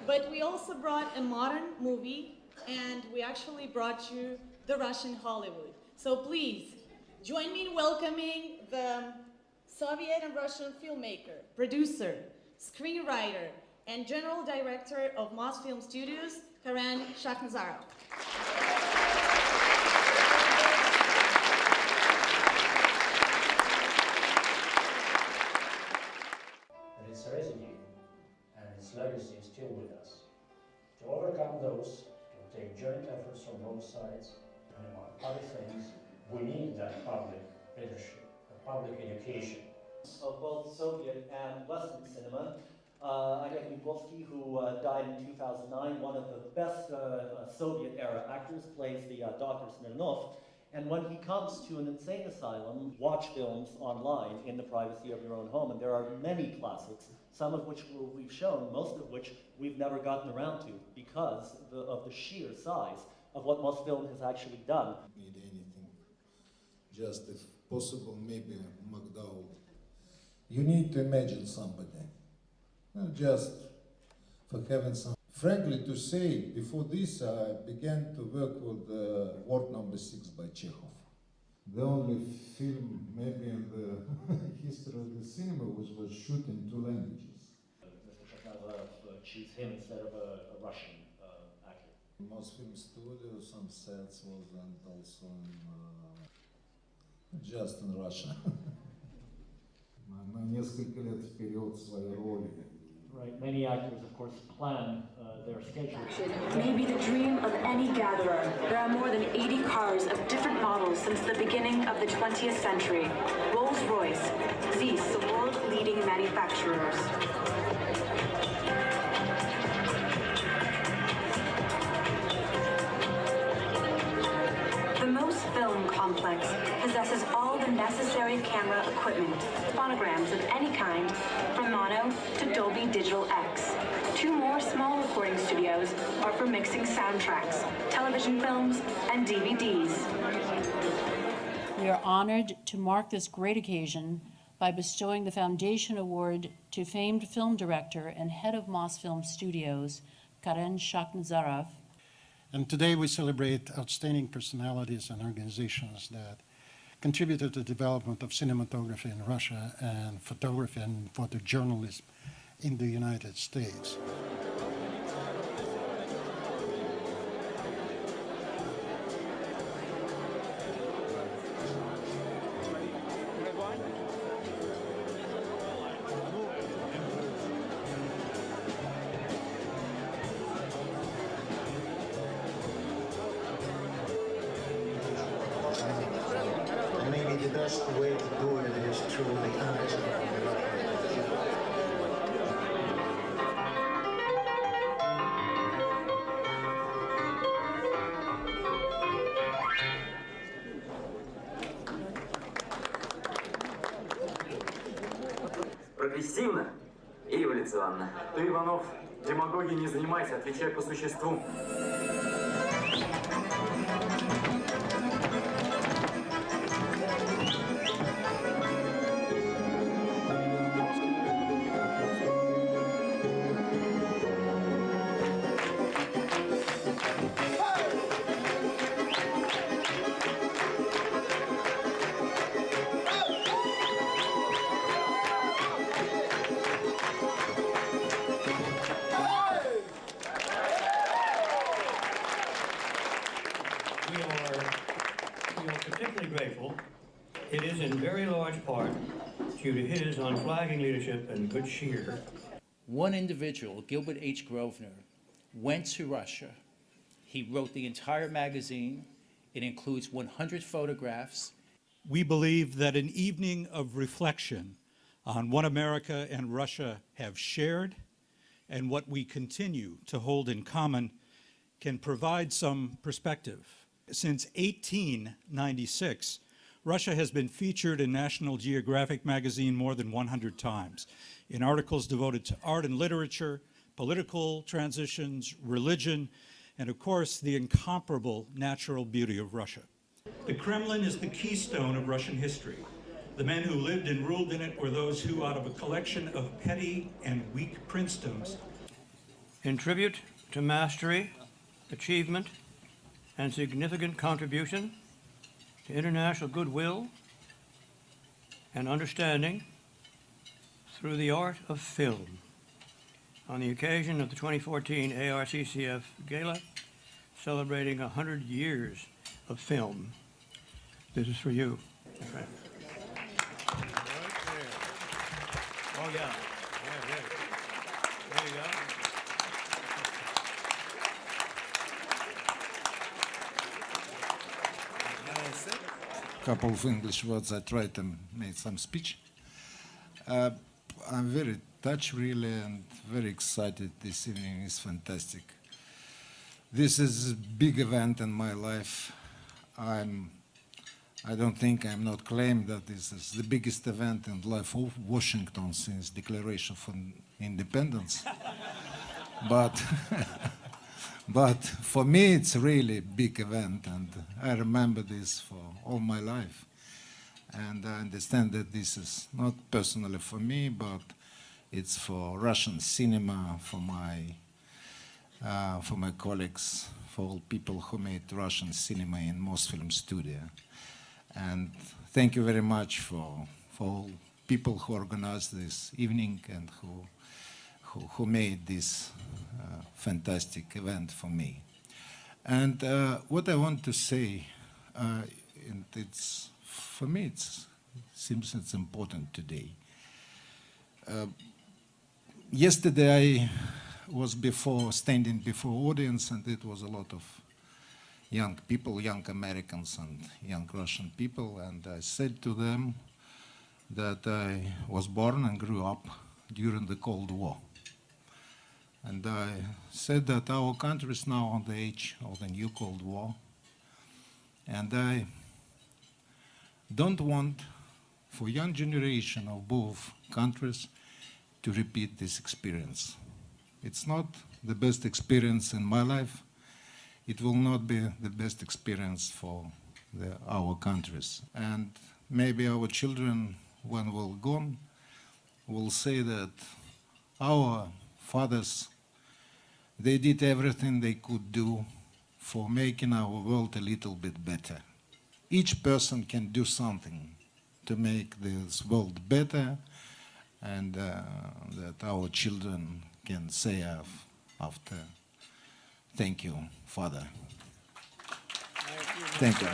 But we also brought a modern movie, and we actually brought you the Russian Hollywood. So please, join me in welcoming the Soviet and Russian filmmaker, producer, screenwriter, and general director of Mosfilm Studios, Karen Shakhnazarov. And its residue and its legacy is still with us. To overcome those, it will take joint efforts from both sides, and among other things, we need that public leadership, public education. Of both Soviet and Western cinema. Again, Yugovsky, who died in 2009, one of the best Soviet-era actors, plays the Dr. Smirnov. And when he comes to an insane asylum, watch films online in the privacy of your own home. And there are many classics, some of which we've shown, most of which we've never gotten around to because of the sheer size of what Mosfilm has actually done. Need anything, just if possible, maybe McDowell. You need to imagine somebody, just for having some. Frankly to say, before this I began to work with Ward No. 6 by Chekhov. The only film maybe in the history of the cinema which was shot in 2 languages. Mr. Shakhnazarov choose him instead of a Russian actor. Mosfilm Studio, some sets was and also in, just in Russia. На несколько лет вперед своей роли. Right, many actors, of course, plan their schedule. Maybe the dream of any gatherer. There are more than 80 cars of different models since the beginning of the 20th century. Rolls-Royce, Zeiss, the world's leading manufacturers. The Mosfilm complex possesses all the necessary camera equipment, phonograms of any kind, from mono to Dolby Digital X. 2 more small recording studios are for mixing soundtracks, television films, and DVDs. We are honored to mark this great occasion by bestowing the Foundation Award to famed film director and head of Mosfilm Studios, Karen Shakhnazarov. And today we celebrate outstanding personalities and organizations that contributed to the development of cinematography in Russia and photography and photojournalism in the United States. Maybe the best way to do it is through the eyes of the light. Прогрессивно и эволюционно. Ты, Иванов, демагогией не занимайся, отвечай по существу. We are particularly grateful. It is in very large part due to his unflagging leadership and good cheer. One individual, Gilbert H. Grosvenor, went to Russia. He wrote the entire magazine. It includes 100 photographs. We believe that an evening of reflection on what America and Russia have shared and what we continue to hold in common can provide some perspective. Since 1896, Russia has been featured in National Geographic magazine more than 100 times in articles devoted to art and literature, political transitions, religion, and of course, the incomparable natural beauty of Russia. The Kremlin is the keystone of Russian history. The men who lived and ruled in it were those who, out of a collection of petty and weak princedoms, in tribute to mastery, achievement, and significant contribution to international goodwill and understanding through the art of film. On the occasion of the 2014 ARCCF Gala, celebrating 100 years of film. This is for you, my friend. Oh, yeah. There you go. Couple of English words. I tried to make some speech. I'm very touched, really, and very excited. This evening is fantastic. This is a big event in my life. I don't think I'm not claiming that this is the biggest event in the life of Washington since Declaration for Independence. But for me, it's really a big event, and I remember this for all my life. And I understand that this is not personally for me, but it's for Russian cinema, for my colleagues, for all people who made Russian cinema in Mosfilm studio. And thank you very much for all people who organized this evening and who made this fantastic event for me. And what I want to say, and it's, for me, it seems it's important today. Yesterday I was standing before audience, and it was a lot of young people, young Americans and young Russian people, and I said to them that I was born and grew up during the Cold War. And I said that our country is now on the edge of the new Cold War, and I don't want for young generation of both countries to repeat this experience. It's not the best experience in my life. It will not be the best experience for our countries. And maybe our children, when we're gone, will say that our fathers, they did everything they could do for making our world a little bit better. Each person can do something to make this world better, and that our children can say after, thank you, Father. Thank you.